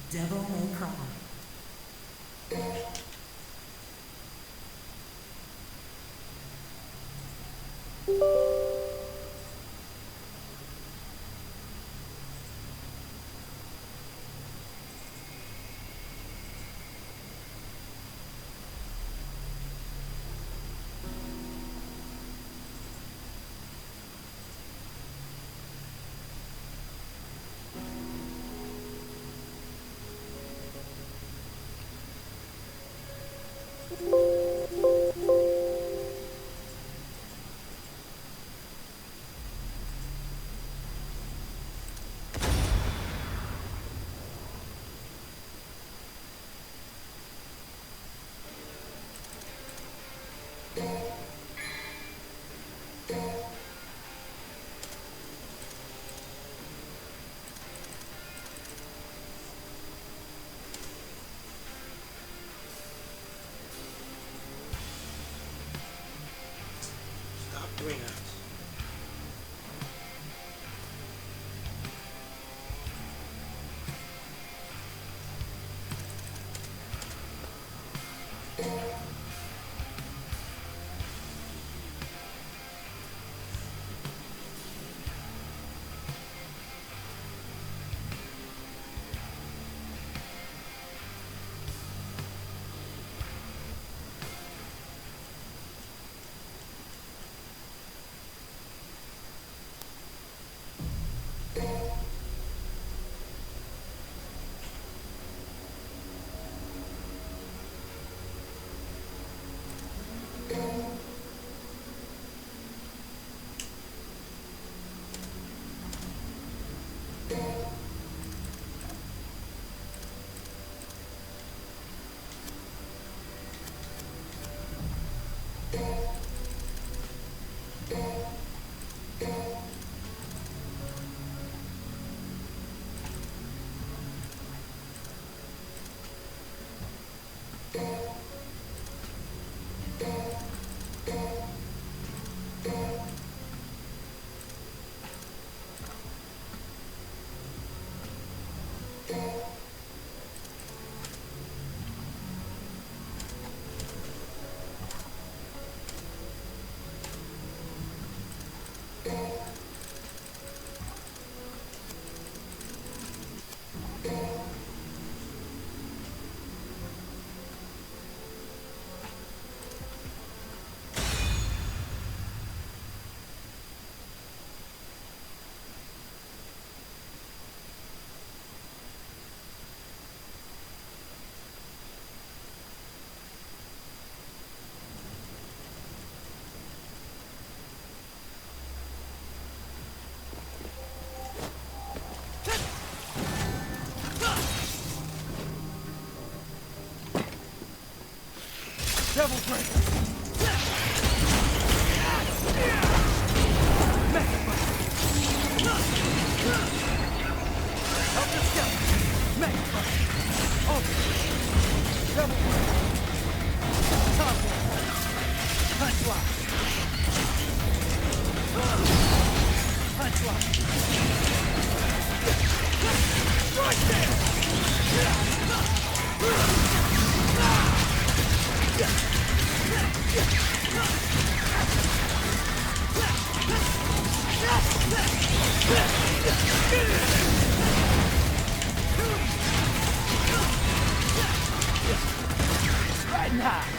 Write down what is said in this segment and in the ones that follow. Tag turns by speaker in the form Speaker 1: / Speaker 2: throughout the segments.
Speaker 1: Devil May Cry.
Speaker 2: Stop doing that.
Speaker 3: Devil Break! Help the skeleton! Mega Punch! Over! Devil Break! Top one! Punch lock! Punch lock! Right Riding high!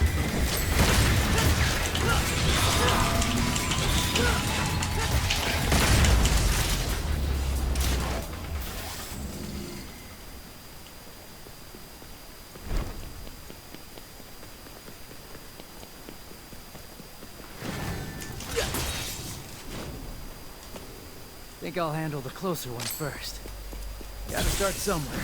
Speaker 3: Think I'll handle the closer one first. Gotta start somewhere.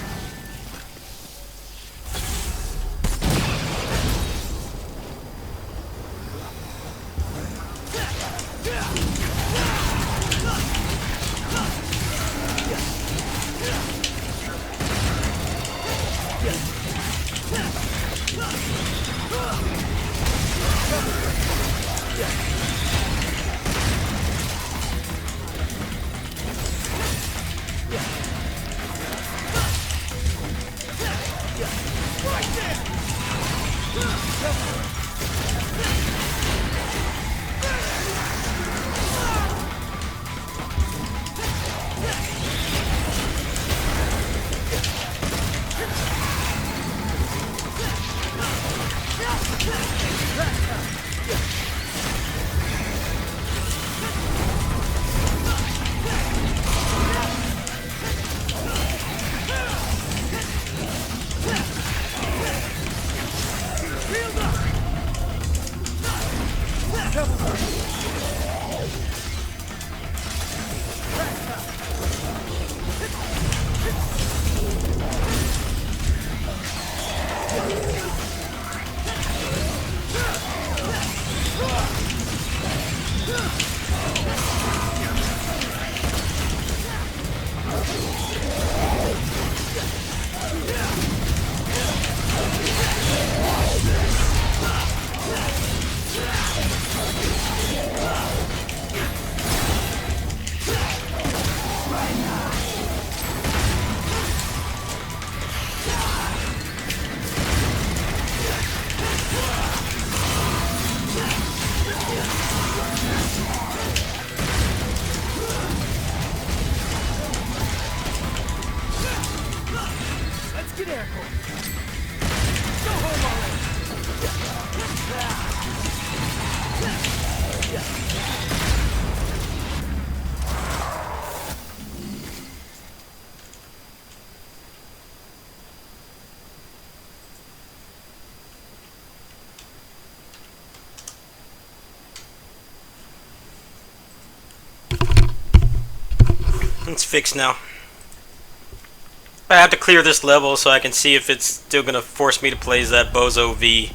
Speaker 1: It's fixed now. I have to clear this level so I can see if it's still gonna force me to play as that Bozo V.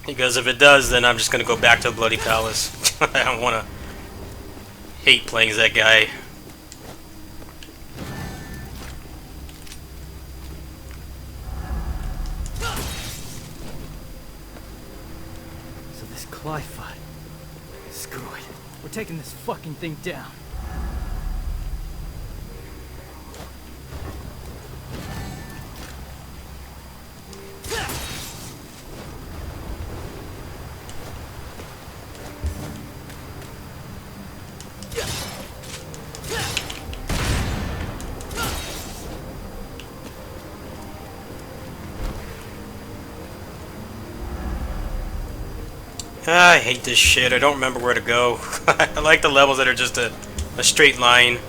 Speaker 1: Because if it does, then I'm just gonna go back to Bloody Palace. I don't wanna hate playing as that guy.
Speaker 3: So this Clive fight. Screw it. We're taking this fucking thing down.
Speaker 1: I hate this shit. I don't remember where to go. I like the levels that are just a straight line.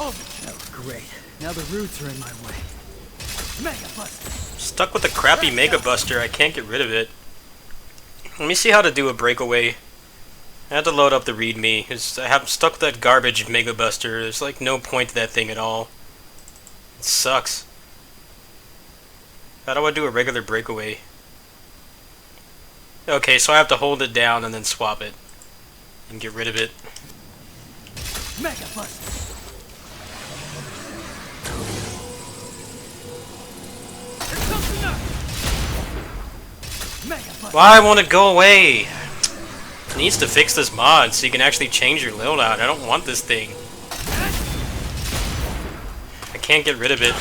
Speaker 3: Oh, that was great. Now the roots are in my way. Mega Buster.
Speaker 1: Stuck with the crappy Mega Buster. I can't get rid of it. Let me see how to do a breakaway. I had to load up the README. I have stuck with that garbage Mega Buster. There's like no point to that thing at all. It sucks. How do I do a regular breakaway? Okay, so I have to hold it down and then swap it. And get rid of it.
Speaker 3: Mega Buster.
Speaker 1: Why won't it go away? It needs to fix this mod so you can actually change your loadout. I don't want this thing. I can't get rid of it.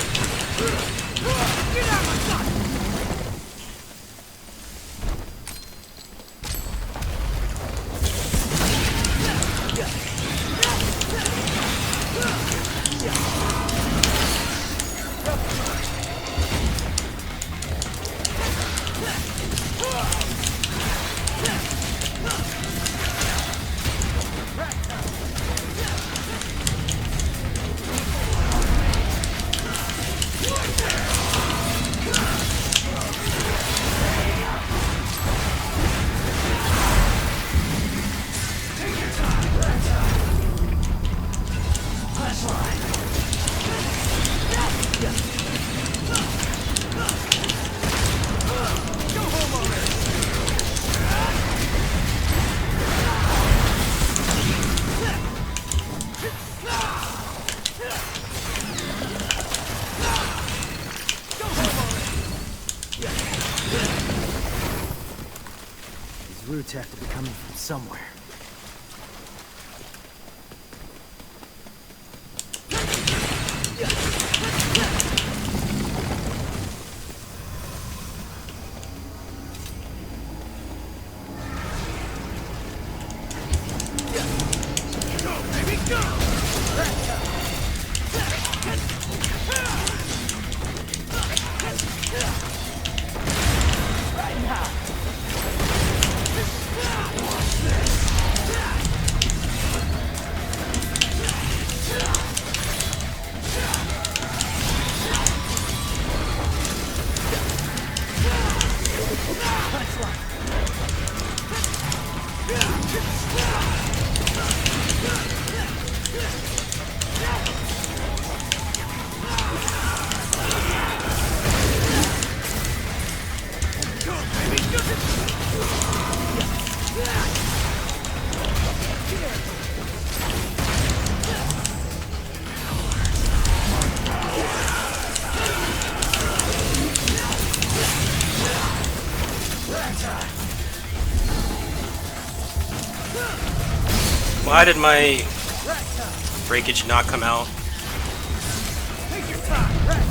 Speaker 3: Roots have to be coming from somewhere.
Speaker 1: Why did my breakage not come out?
Speaker 3: Take your time, rat.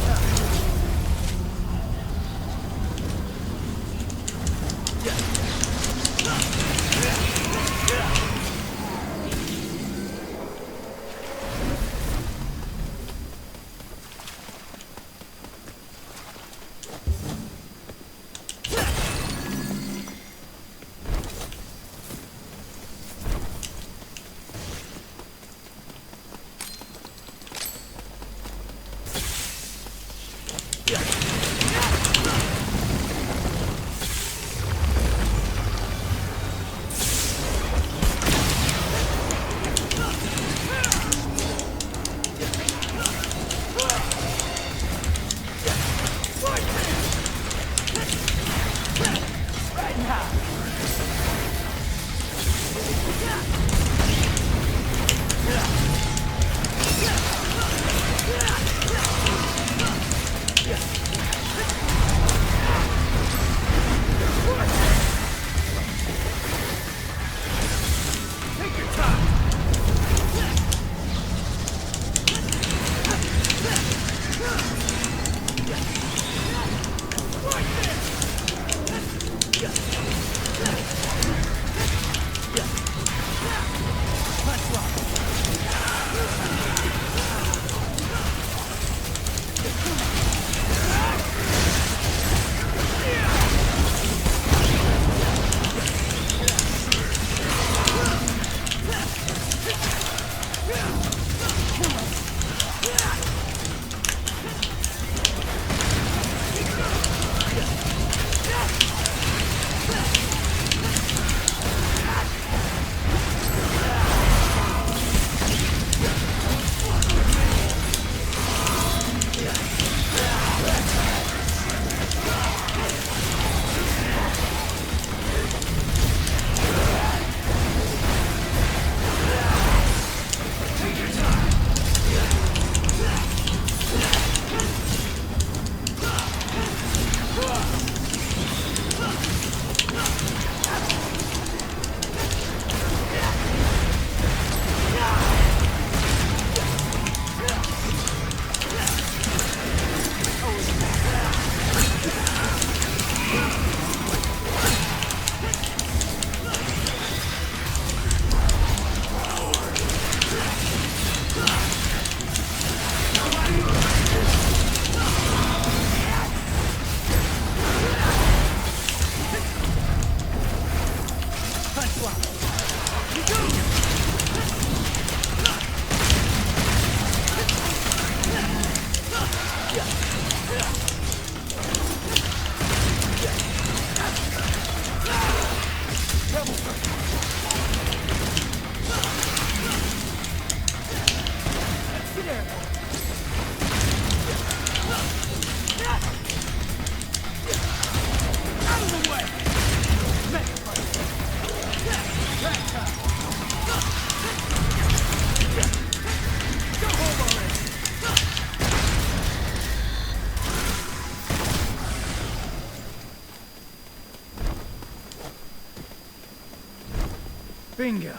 Speaker 3: Bingo.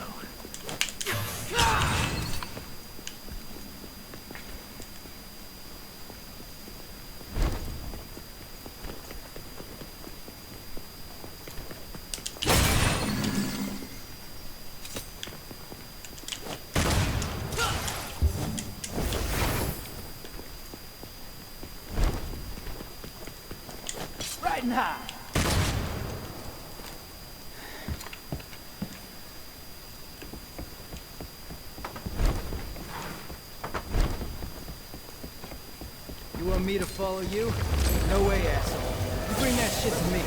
Speaker 3: Riding high. You want me to follow you? No way, asshole. You bring that shit to me.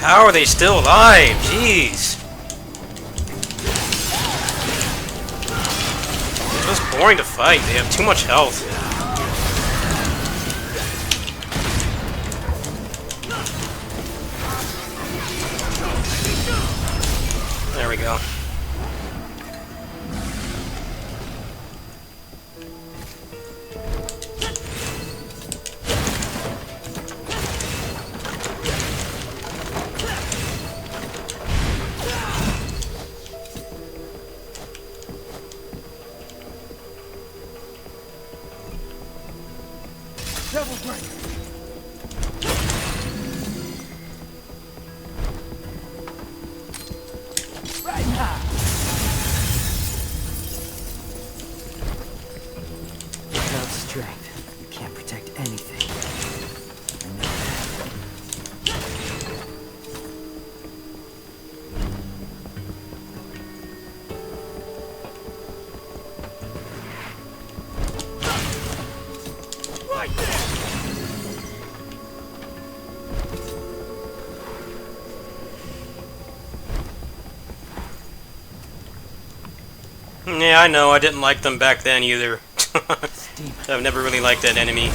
Speaker 1: How are they still alive? Jeez. It's just boring to fight. They have too much health. There we go.
Speaker 3: Double break. Right now. Without strength, you can't protect anything. I know that. Right there.
Speaker 1: Yeah, I know. I didn't like them back then either. I've never really liked that enemy.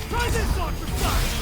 Speaker 3: Try this on for size.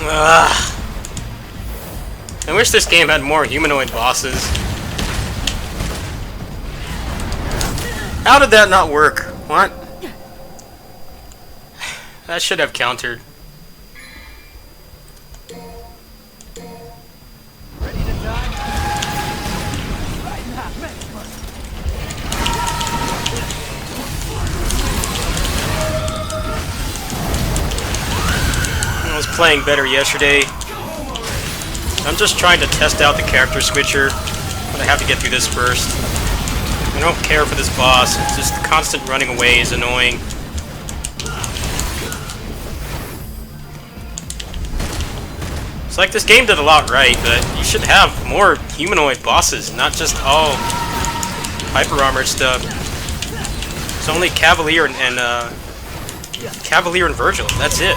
Speaker 1: Ugh. I wish this game had more humanoid bosses. How did that not work? What? That should have countered.
Speaker 3: Ready to die?
Speaker 1: playing better yesterday. I'm just trying to test out the character switcher, but I have to get through this first. I don't care for this boss, it's just the constant running away is annoying. It's like this game did a lot right, but you should have more humanoid bosses, not just all hyper armored stuff. It's only Cavalier and Cavalier and Virgil, that's it.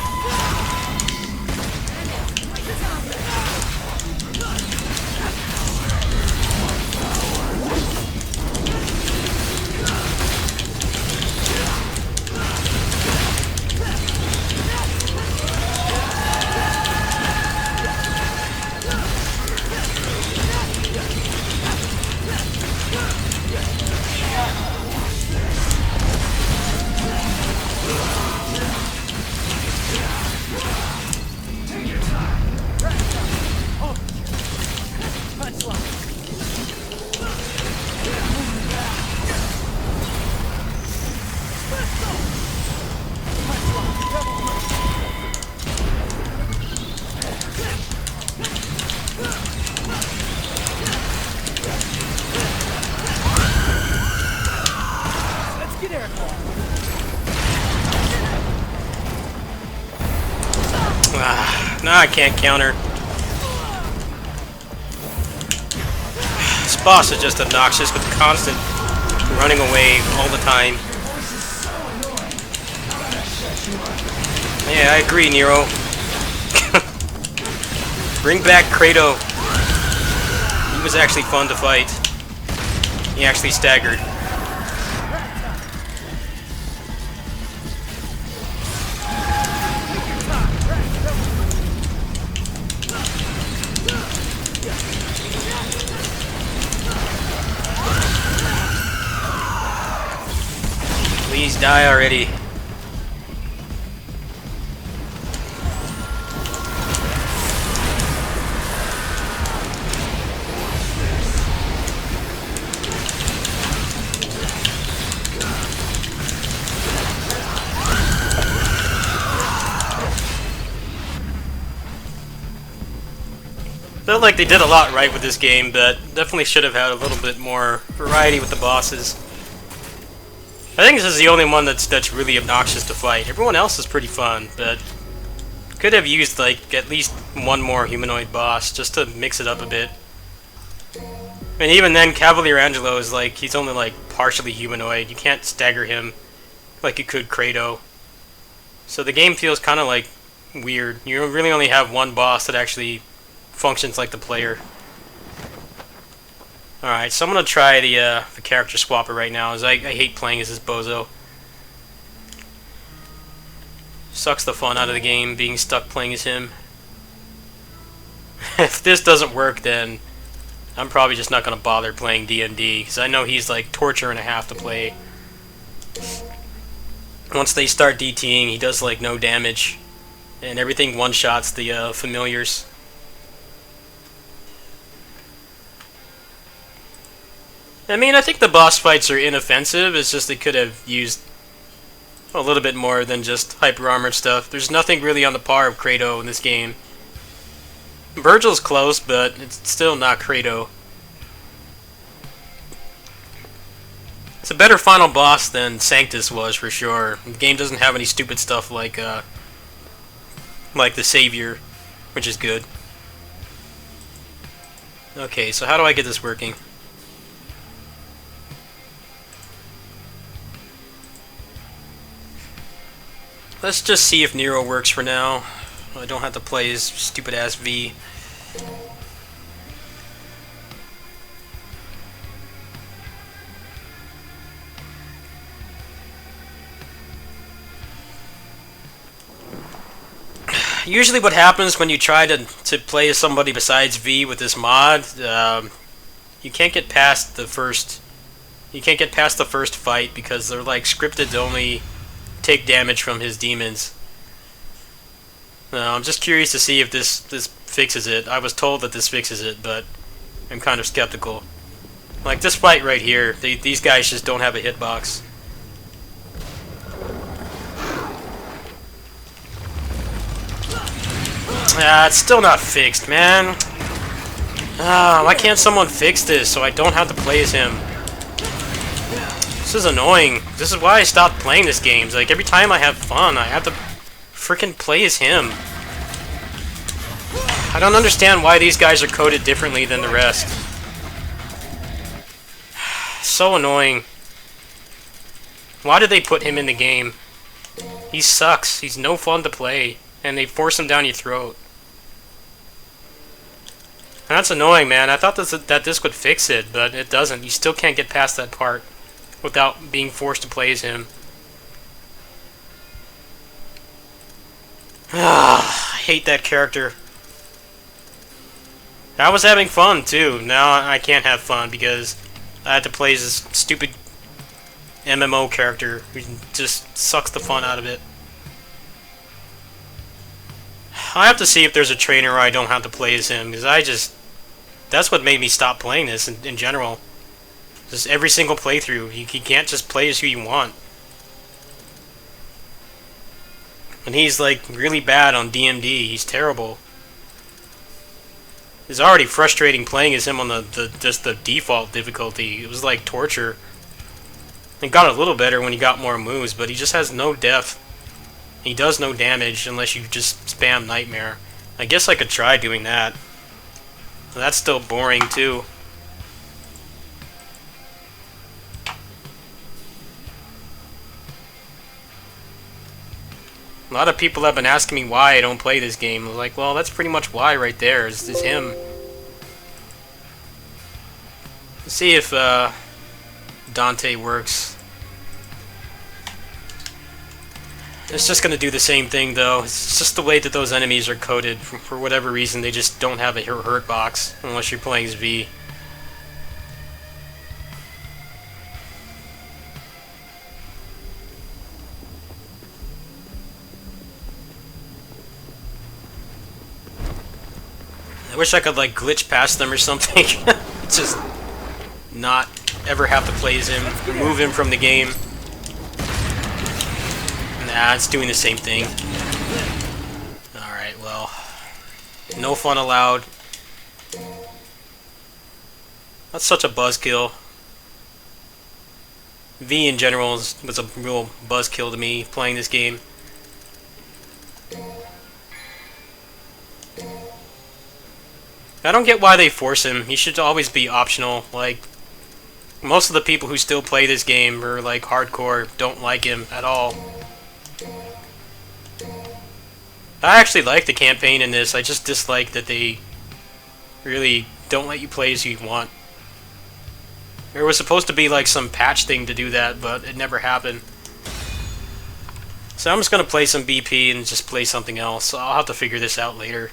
Speaker 1: No, I can't counter. This boss is just obnoxious with constant running away all the time. Yeah, I agree, Nero. Bring back Kratos. He was actually fun to fight. He actually staggered. Please die already. Felt like they did a lot right with this game, but definitely should have had a little bit more variety with the bosses. I think this is the only one that's really obnoxious to fight. Everyone else is pretty fun, but could have used like at least one more humanoid boss just to mix it up a bit. And even then, Cavalier Angelo is like, he's only like partially humanoid. You can't stagger him like you could Kratos. So the game feels kind of like weird. You really only have one boss that actually functions like the player. Alright, so I'm gonna try the character swapper right now, as I hate playing as this bozo. Sucks the fun out of the game, being stuck playing as him. If this doesn't work, then I'm probably just not gonna bother playing D&D, because I know he's like torture and a half to play. Once they start DTing, he does like no damage, and everything one-shots the familiars. I mean, I think the boss fights are inoffensive, it's just they could have used a little bit more than just hyper-armored stuff. There's nothing really on the par of Kratos in this game. Virgil's close, but it's still not Kratos. It's a better final boss than Sanctus was, for sure. The game doesn't have any stupid stuff like the Savior, which is good. Okay, so how do I get this working? Let's just see if Nero works for now. I don't have to play his stupid-ass V. Usually what happens when you try to play as somebody besides V with this mod, you can't get past the first... You can't get past the first fight because they're like scripted to only take damage from his demons. I'm just curious to see if this fixes it. I was told that this fixes it, but I'm kind of skeptical. Like this fight right here, these guys just don't have a hitbox. Ah, it's still not fixed, man. Ah, why can't someone fix this so I don't have to play as him? This is annoying. This is why I stopped playing this game. It's like, every time I have fun, I have to freaking play as him. I don't understand why these guys are coded differently than the rest. So annoying. Why did they put him in the game? He sucks. He's no fun to play. And they force him down your throat. That's annoying, man. I thought that this would fix it, but it doesn't. You still can't get past that part without being forced to play as him. Ah, I hate that character. I was having fun, too. Now I can't have fun because I had to play as this stupid MMO character who just sucks the fun out of it. I have to see if there's a trainer where I don't have to play as him, because that's what made me stop playing this in general. Just every single playthrough, you can't just play as who you want. And he's like really bad on DMD, he's terrible. It's already frustrating playing as him on just the default difficulty. It was like torture. It got a little better when he got more moves, but he just has no depth. He does no damage unless you just spam Nightmare. I guess I could try doing that. That's still boring too. A lot of people have been asking me why I don't play this game. I was like, well, that's pretty much why right there, is him. Let's see if Dante works. It's just going to do the same thing, though. It's just the way that those enemies are coded. For whatever reason, they just don't have a hurt box, unless you're playing as V. I wish I could, like, glitch past them or something. Just not ever have to play as him. Remove him from the game. Nah, it's doing the same thing. Alright, well. No fun allowed. That's such a buzzkill. V in general was a real buzzkill to me playing this game. I don't get why they force him. He should always be optional. Like, most of the people who still play this game or like hardcore don't like him at all. I actually like the campaign in this. I just dislike that they really don't let you play as you want. There was supposed to be like some patch thing to do that, but it never happened. So I'm just going to play some BP and just play something else. I'll have to figure this out later.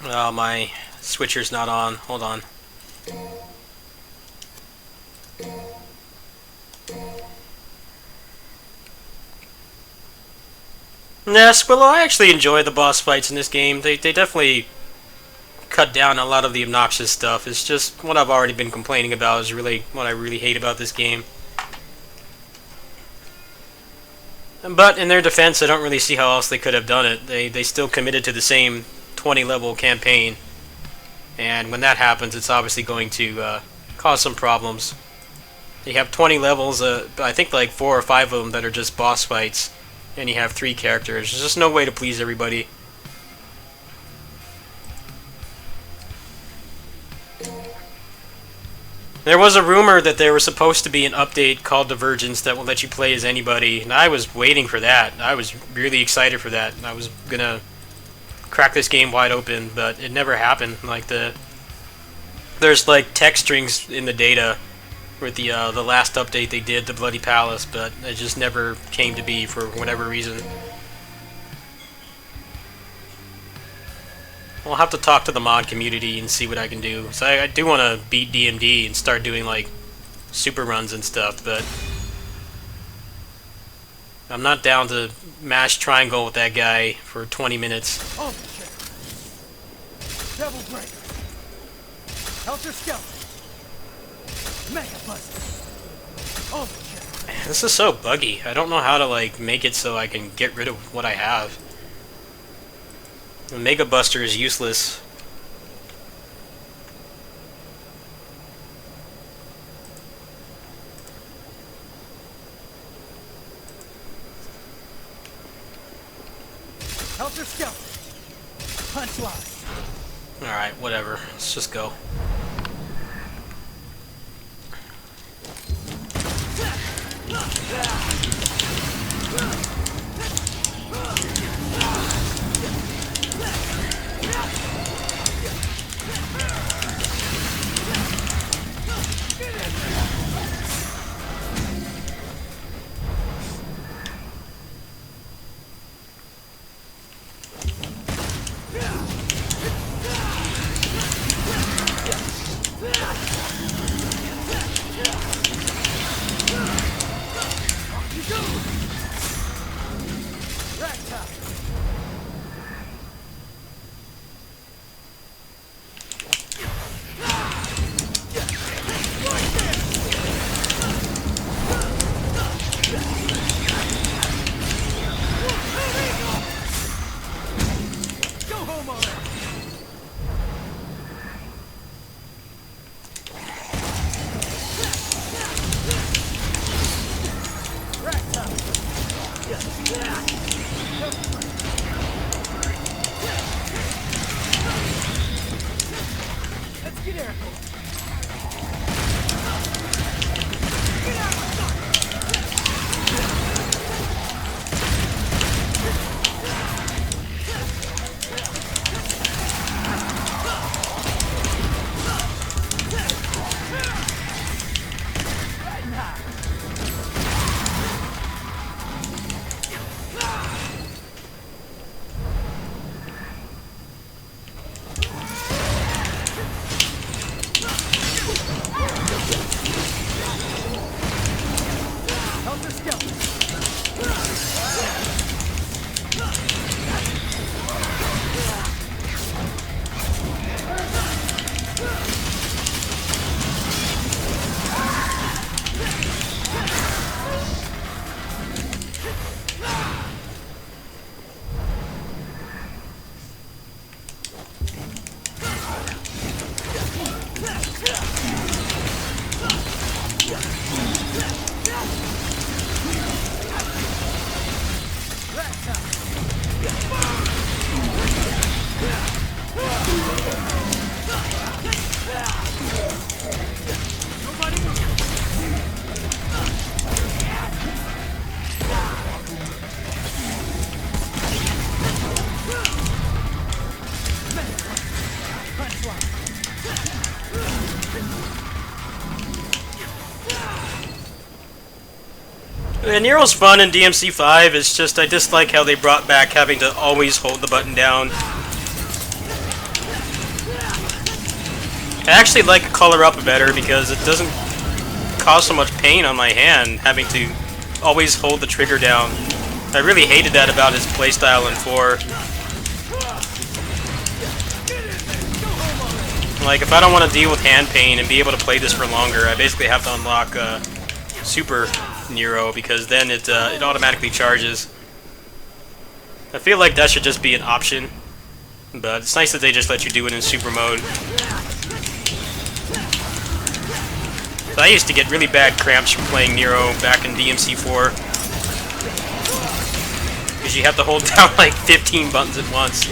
Speaker 1: Oh, my switcher's not on. Hold on. Nah, Squillow, I actually enjoy the boss fights in this game. They definitely cut down a lot of the obnoxious stuff. It's just what I've already been complaining about is really what I really hate about this game. But in their defense, I don't really see how else they could have done it. They still committed to the same 20-level campaign. And when that happens, it's obviously going to cause some problems. You have 20 levels, I think like 4 or 5 of them that are just boss fights. And you have 3 characters. There's just no way to please everybody. There was a rumor that there was supposed to be an update called Divergence that will let you play as anybody, and I was waiting for that. I was really excited for that. I was gonna crack this game wide open, but it never happened. Like there's like text strings in the data with the last update they did, the Bloody Palace, but it just never came to be for whatever reason. I'll have to talk to the mod community and see what I can do. So I do want to beat DMD and start doing like super runs and stuff, but I'm not down to mash triangle with that guy for 20 minutes.
Speaker 3: Oh shit. Devil Breaker. Helter Skelter. Mega Buster. Oh shit.
Speaker 1: This is so buggy. I don't know how to like make it so I can get rid of what I have. The Mega Buster is useless.
Speaker 3: Helter Skelter. Punchline.
Speaker 1: Alright, whatever. Let's just go. Yeah, Nero's fun in DMC5, it's just I dislike how they brought back having to always hold the button down. I actually like Color Up better because it doesn't cause so much pain on my hand having to always hold the trigger down. I really hated that about his playstyle in 4. Like, if I don't want to deal with hand pain and be able to play this for longer, I basically have to unlock Super Nero, because then it automatically charges. I feel like that should just be an option, but it's nice that they just let you do it in Super mode. So I used to get really bad cramps from playing Nero back in DMC4, because you have to hold down like 15 buttons at once.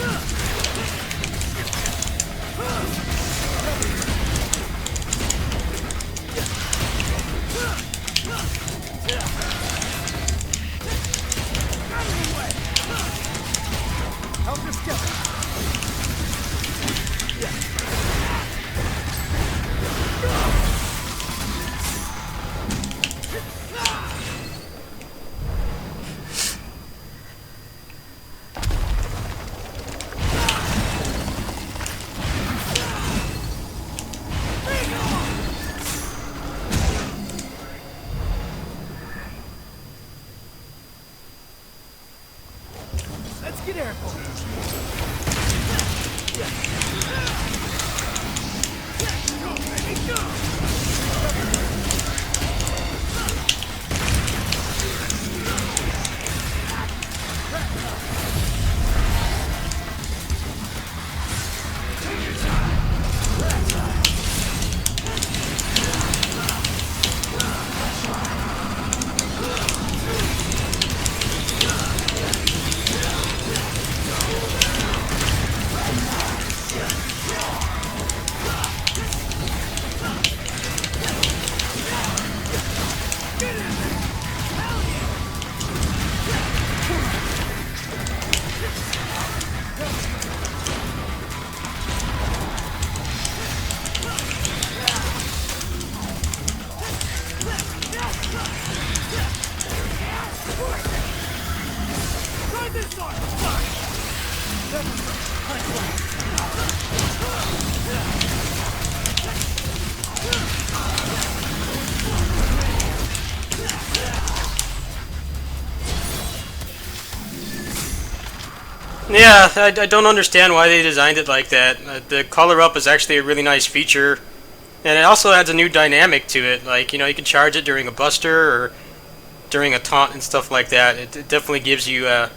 Speaker 1: Yeah, I don't understand why they designed it like that. The color up is actually a really nice feature, and it also adds a new dynamic to it. Like, you know, you can charge it during a buster or during a taunt and stuff like that. It definitely gives you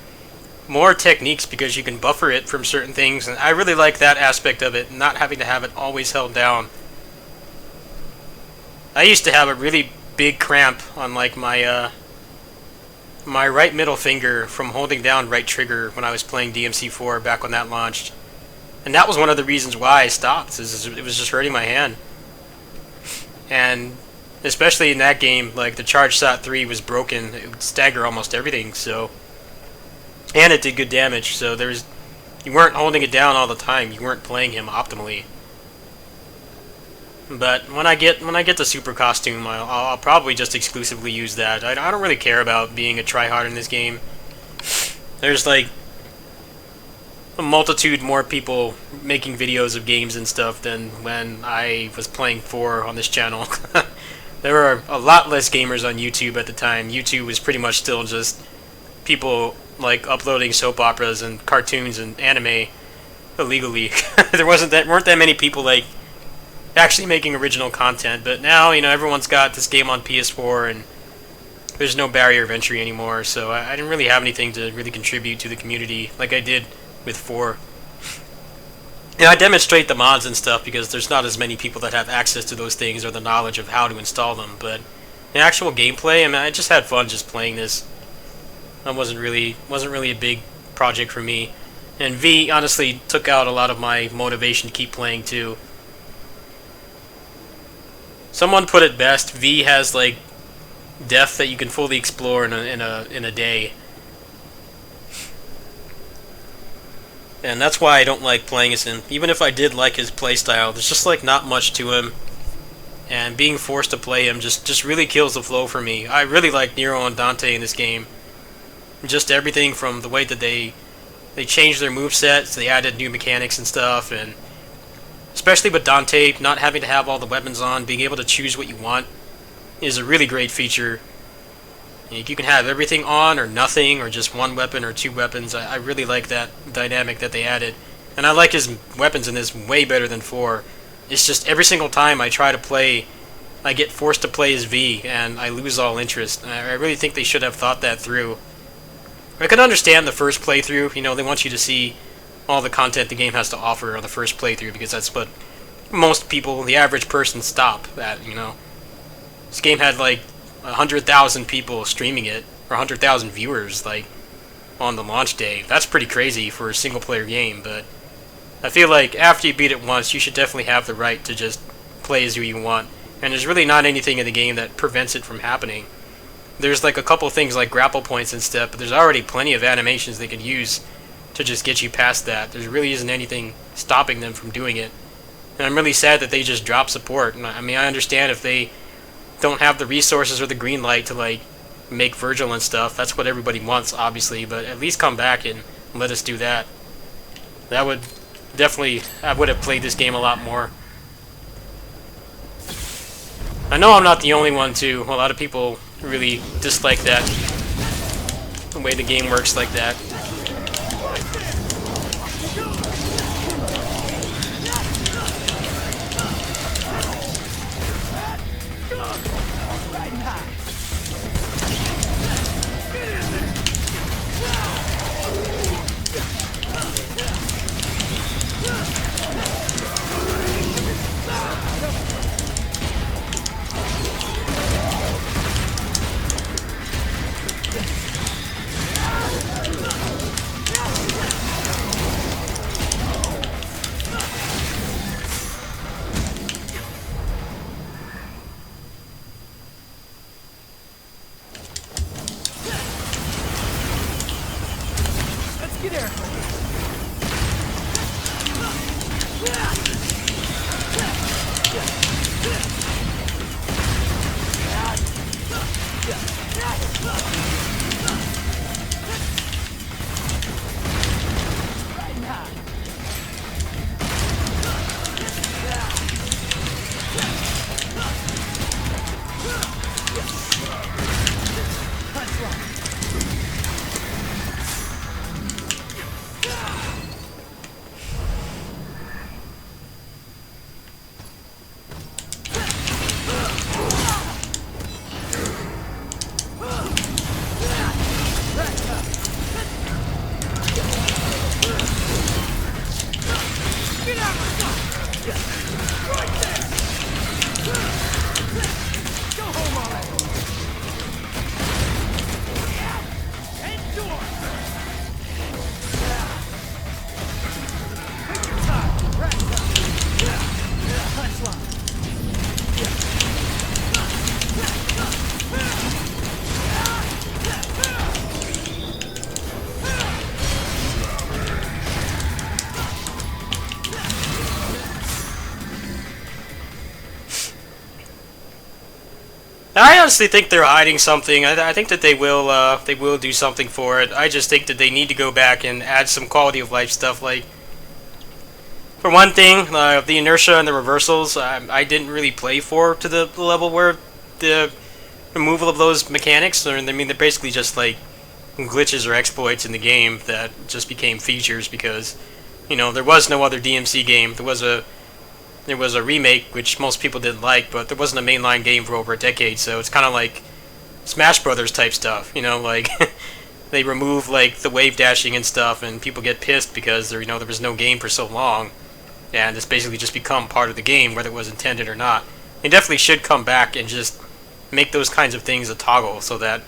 Speaker 1: more techniques because you can buffer it from certain things, and I really like that aspect of it, not having to have it always held down. I used to have a really big cramp on like my my right middle finger from holding down right trigger when I was playing DMC4 back when that launched. And that was one of the reasons why I stopped, is it was just hurting my hand. And especially in that game, like the charge shot 3 was broken, it would stagger almost everything, so... And it did good damage, so you weren't holding it down all the time, you weren't playing him optimally. But when I get the super costume, I'll probably just exclusively use that. I don't really care about being a tryhard in this game. There's like a multitude more people making videos of games and stuff than when I was playing 4 on this channel. There were a lot less gamers on YouTube at the time. YouTube was pretty much still just people like uploading soap operas and cartoons and anime illegally. There weren't that many people like actually making original content, but now, you know, everyone's got this game on PS4 and there's no barrier of entry anymore, so I didn't really have anything to really contribute to the community like I did with 4. And I demonstrate the mods and stuff because there's not as many people that have access to those things or the knowledge of how to install them, but the actual gameplay, I mean, I just had fun just playing this. That wasn't really a big project for me. And V honestly took out a lot of my motivation to keep playing too. Someone put it best, V has like depth that you can fully explore in a day. And that's why I don't like playing as him. Even if I did like his playstyle, there's just like not much to him. And being forced to play him just really kills the flow for me. I really like Nero and Dante in this game. Just everything from the way that they changed their movesets, they added new mechanics and stuff, and especially with Dante, not having to have all the weapons on, being able to choose what you want is a really great feature. You can have everything on or nothing, or just one weapon or 2 weapons. I really like that dynamic that they added. And I like his weapons in this way better than 4. It's just every single time I try to play, I get forced to play as V, and I lose all interest. And I really think they should have thought that through. I can understand the first playthrough, you know, they want you to see all the content the game has to offer on the first playthrough, because that's what most people, the average person, stop at, you know. This game had like 100,000 people streaming it, or 100,000 viewers, like, on the launch day. That's pretty crazy for a single-player game, but I feel like after you beat it once, you should definitely have the right to just play as who you want. And there's really not anything in the game that prevents it from happening. There's like a couple things like grapple points and stuff, but there's already plenty of animations they could use to just get you past that. There really isn't anything stopping them from doing it. And I'm really sad that they just dropped support. And I mean, I understand if they don't have the resources or the green light to like make Virgil and stuff. That's what everybody wants, obviously, but at least come back and let us do that. That would definitely, I would have played this game a lot more. I know I'm not the only one too. A lot of people really dislike that, the way the game works like that. I honestly think they're hiding something. I think that they will do something for it. I just think that they need to go back and add some quality of life stuff. Like, for one thing, the inertia and the reversals, I didn't really play for to the level where the removal of those mechanics, I mean, they're basically just like glitches or exploits in the game that just became features because, you know, there was no other DMC game. There was a remake, which most people didn't like, but there wasn't a mainline game for over a decade, so it's kind of like Smash Brothers type stuff, you know, like they remove like the wave dashing and stuff, and people get pissed because there was no game for so long, and it's basically just become part of the game, whether it was intended or not. They definitely should come back and just make those kinds of things a toggle, so that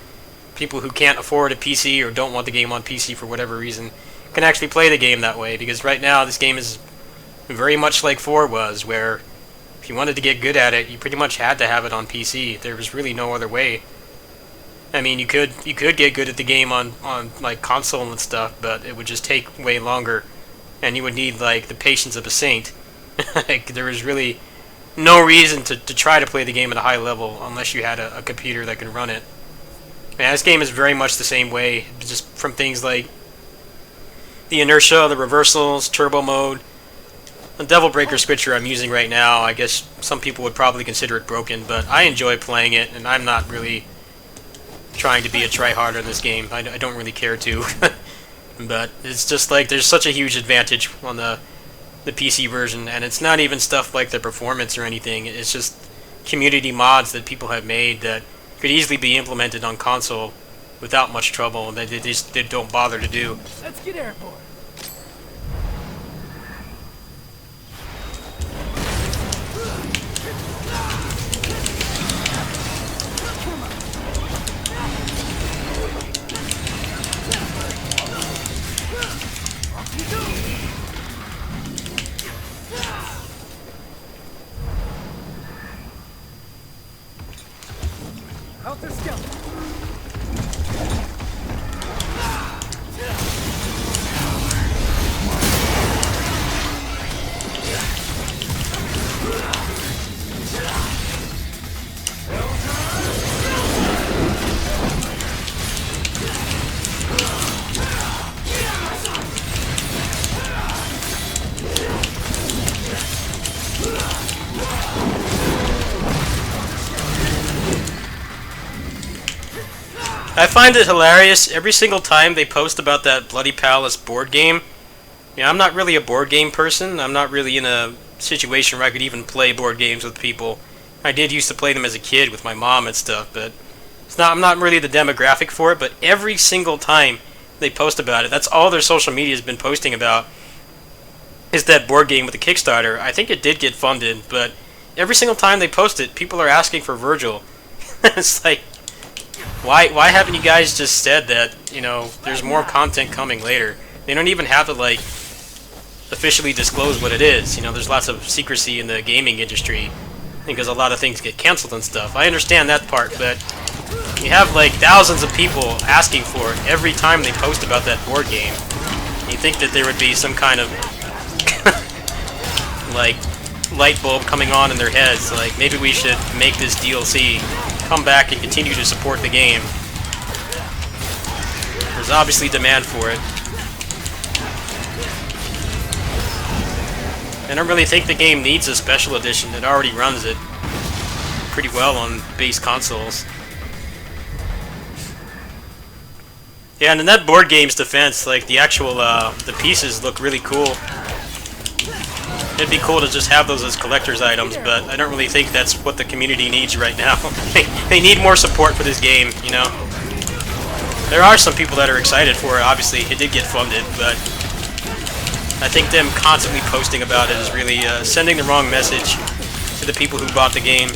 Speaker 1: people who can't afford a PC or don't want the game on PC for whatever reason can actually play the game that way, because right now this game is very much like 4 was, where if you wanted to get good at it, you pretty much had to have it on PC. There was really no other way. I mean, you could get good at the game on like console and stuff, but it would just take way longer, and you would need like the patience of a saint. Like, there was really no reason to try to play the game at a high level unless you had a computer that could run it. Man, this game is very much the same way, just from things like the inertia, the reversals, turbo mode. The Devil Breaker switcher I'm using right now, I guess some people would probably consider it broken, but I enjoy playing it, and I'm not really trying to be a tryhard in this game. I don't really care to. But it's just like there's such a huge advantage on the PC version, and it's not even stuff like the performance or anything. It's just community mods that people have made that could easily be implemented on console without much trouble, and they don't bother to do.
Speaker 3: Let's get airborne. Helter Skelter.
Speaker 1: I find it hilarious every single time they post about that Bloody Palace board game. I'm not really a board game person. I'm not really in a situation where I could even play board games with people. I did used to play them as a kid with my mom and stuff, but I'm not really the demographic for it. But every single time they post about it, that's all their social media has been posting about, is that board game with the Kickstarter. I think it did get funded, but every single time they post it, people are asking for Virgil. It's like, why haven't you guys just said that, there's more content coming later? They don't even have to, like, officially disclose what it is. There's lots of secrecy in the gaming industry because a lot of things get canceled and stuff. I understand that part, but you have, like, thousands of people asking for it every time they post about that board game. You think that there would be some kind of, like, light bulb coming on in their heads, like, maybe we should make this DLC, come back and continue to support the game. There's obviously demand for it. I don't really think the game needs a special edition. It already runs it pretty well on base consoles. Yeah, and in that board game's defense, like the actual the pieces look really cool. It'd be cool to just have those as collector's items, but I don't really think that's what the community needs right now. They need more support for this game, you know. There are some people that are excited for it. Obviously, it did get funded, but I think them constantly posting about it is really sending the wrong message to the people who bought the game.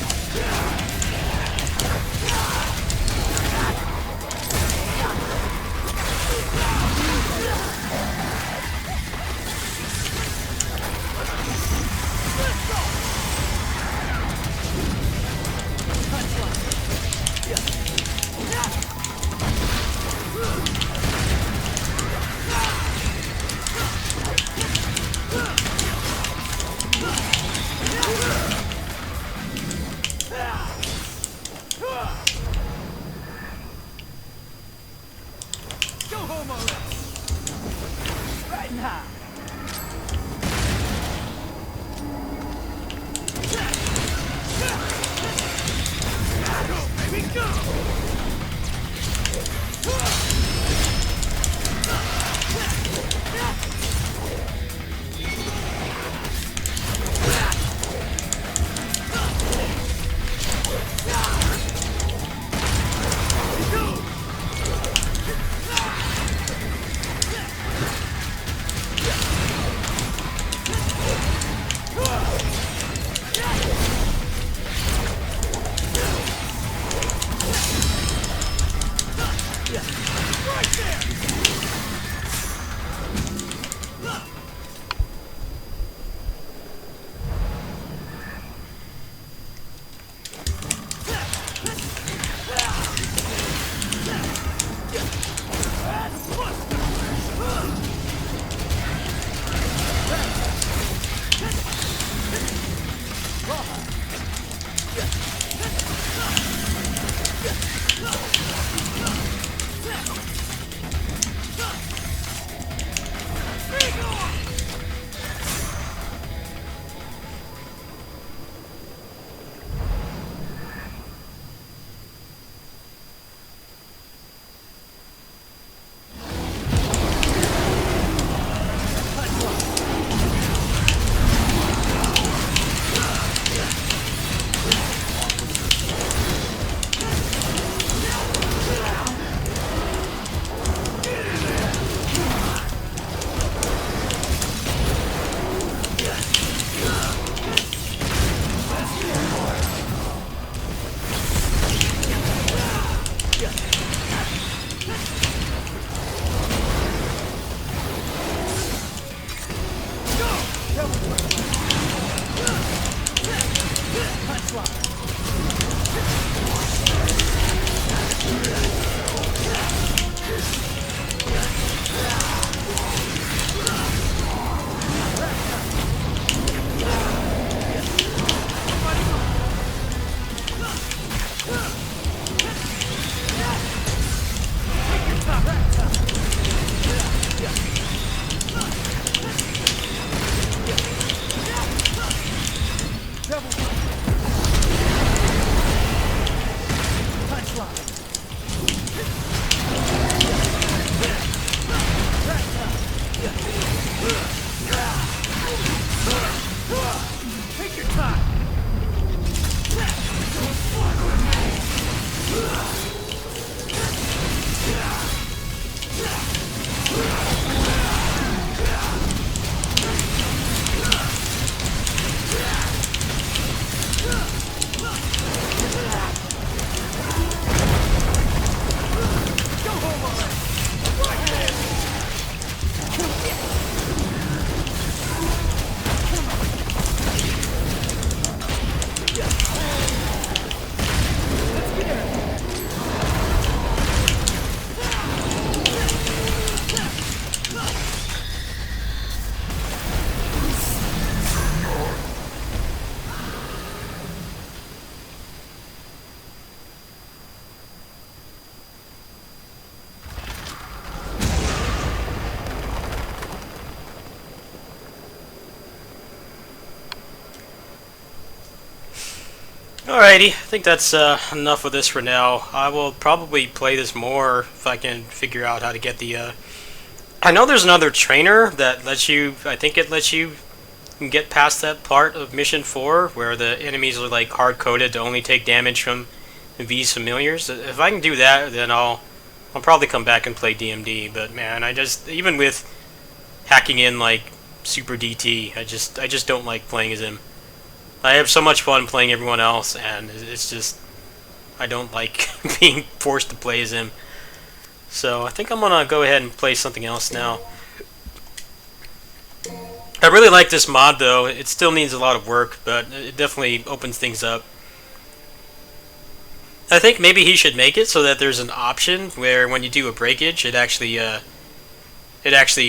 Speaker 1: Alrighty, I think that's enough of this for now. I will probably play this more if I can figure out how to get the. I know there's another trainer that lets you. I think it lets you get past that part of Mission 4 where the enemies are like hard coded to only take damage from V's familiars. If I can do that, then I'll probably come back and play DMD. But man, I just even with hacking in like Super DT, I just don't like playing as him. I have so much fun playing everyone else, and it's just I don't like being forced to play as him. So I think I'm gonna go ahead and play something else now. I really like this mod though. It still needs a lot of work, but it definitely opens things up. I think maybe he should make it so that there's an option where when you do a breakage, it actually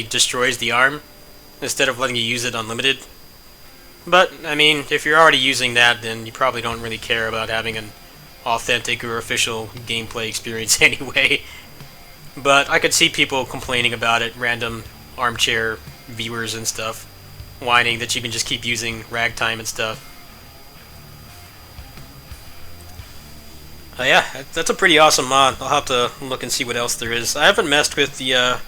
Speaker 1: destroys the arm instead of letting you use it unlimited. But, I mean, if you're already using that, then you probably don't really care about having an authentic or official gameplay experience anyway. But I could see people complaining about it, random armchair viewers and stuff, whining that you can just keep using ragtime and stuff. Yeah, that's a pretty awesome mod. I'll have to look and see what else there is. I haven't messed with the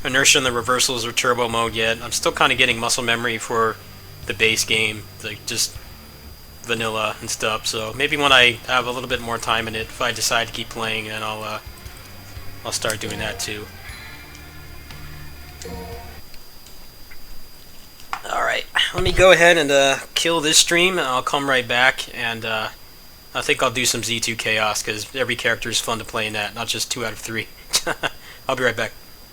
Speaker 1: inertia and the reversals or turbo mode yet. I'm still kind of getting muscle memory for the base game, like just vanilla and stuff. So maybe when I have a little bit more time in it, if I decide to keep playing, then I'll start doing that too. All right, let me go ahead and kill this stream, and I'll come right back. And I think I'll do some Z2 Chaos because every character is fun to play in that, not just 2 out of 3. I'll be right back.